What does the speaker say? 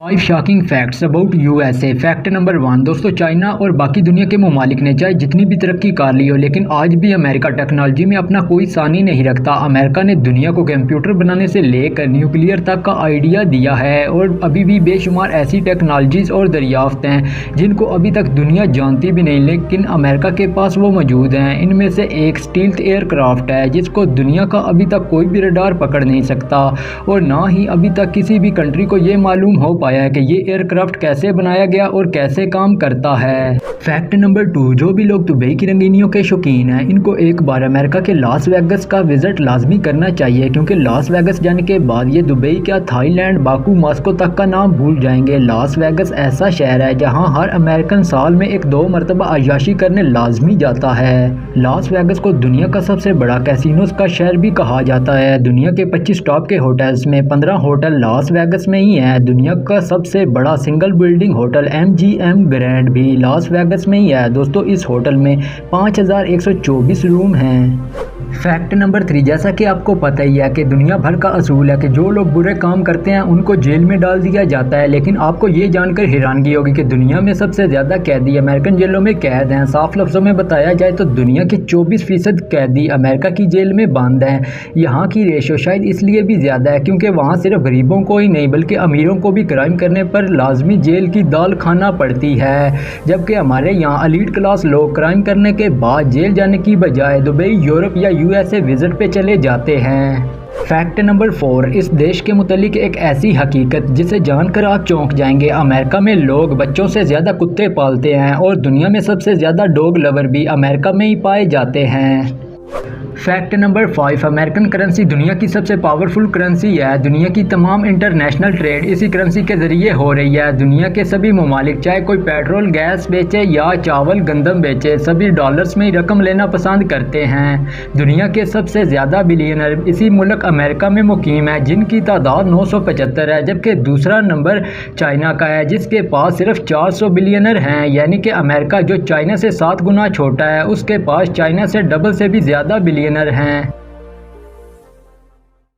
Five shocking facts about USA. Fact number 1। दोस्तों, China और बाकी दुनिया के ममालिक ने चाहे जितनी भी तरक्की कर ली हो, लेकिन आज भी अमेरिका टेक्नोलॉजी में अपना कोई सानी नहीं रखता। अमेरिका ने दुनिया को कंप्यूटर बनाने से लेकर न्यूक्लियर तक का आइडिया दिया है और अभी भी बेशुमार ऐसी टेक्नोलॉजीज और दरियाफ्त हैं जिनको अभी तक दुनिया जानती भी नहीं, लेकिन अमेरिका के पास वो मौजूद हैं। इनमें से एक स्टील्थ एयरक्राफ्ट है जिसको दुनिया का अभी तक कोई भी रडार पकड़ नहीं सकता और ना ही अभी तक किसी भी कंट्री को ये मालूम हो पाया है कि ये एयरक्राफ्ट कैसे बनाया गया और कैसे काम करता है। Fact number 2। जो भी लोग दुबई की रंगीनियों के शौकीन हैं, इनको एक बार अमेरिका के लास वेगस का विजिट लाजमी करना चाहिए, क्योंकि लास वेगस जाने के बाद ये दुबई क्या थाईलैंड, बाकू, मॉस्को तक का नाम भूल जाएंगे। लास वेगस ऐसा शहर है जहां हर अमेरिकन साल में 1-2 मरतबा अय्याशी करने लाजमी जाता है। लास वेगस को दुनिया का सबसे बड़ा कैसीनोज का शहर भी कहा जाता है। दुनिया के 25 टॉप के होटल्स में 15 होटल लास वेगस में ही है। दुनिया का सबसे बड़ा single building hotel MGM grand भी लास वेगस में ही है। दोस्तों, इस होटल में 5124 रूम हैं। Fact number 3। जैसा कि आपको पता ही है कि दुनिया भर का असूल है कि जो लोग बुरे काम करते हैं उनको जेल में डाल दिया जाता है, लेकिन आपको ये जानकर हैरानगी होगी कि दुनिया में सबसे ज़्यादा कैदी अमेरिकन जेलों में कैद हैं। साफ लफ्ज़ों में बताया जाए तो दुनिया के 24% कैदी अमेरिका की जेल में बंद हैं। यहाँ की रेशो शायद इसलिए भी ज़्यादा है क्योंकि वहाँ सिर्फ गरीबों को ही नहीं बल्कि अमीरों को भी क्राइम करने पर लाजमी जेल की दाल खाना पड़ती है, जबकि हमारे यहाँ एलीट क्लास लोग क्राइम करने के बाद जेल जाने की बजाय दुबई, यूरोप या USA विजिट पे चले जाते हैं। Fact number 4। इस देश के मुतालिक एक ऐसी हकीकत जिसे जानकर आप चौंक जाएंगे। अमेरिका में लोग बच्चों से ज़्यादा कुत्ते पालते हैं और दुनिया में सबसे ज़्यादा डॉग लवर भी अमेरिका में ही पाए जाते हैं। Fact number 5। अमेरिकन करेंसी दुनिया की सबसे पावरफुल करेंसी है। दुनिया की तमाम इंटरनेशनल ट्रेड इसी करेंसी के ज़रिए हो रही है। दुनिया के सभी ममालिक चाहे कोई पेट्रोल गैस बेचे या चावल गंदम बेचे, सभी डॉलर्स में ही रकम लेना पसंद करते हैं। दुनिया के सबसे ज़्यादा बिलियनर इसी मुल्क अमेरिका में मुकीम है, जिनकी तादाद 975 है, जबकि दूसरा नंबर चाइना का है जिसके पास सिर्फ 400 बिलियनर हैं। यानी कि अमेरिका जो चाइना से 7 गुना छोटा है, उसके पास चाइना से डबल से भी ज़्यादा बिलियनर हैं।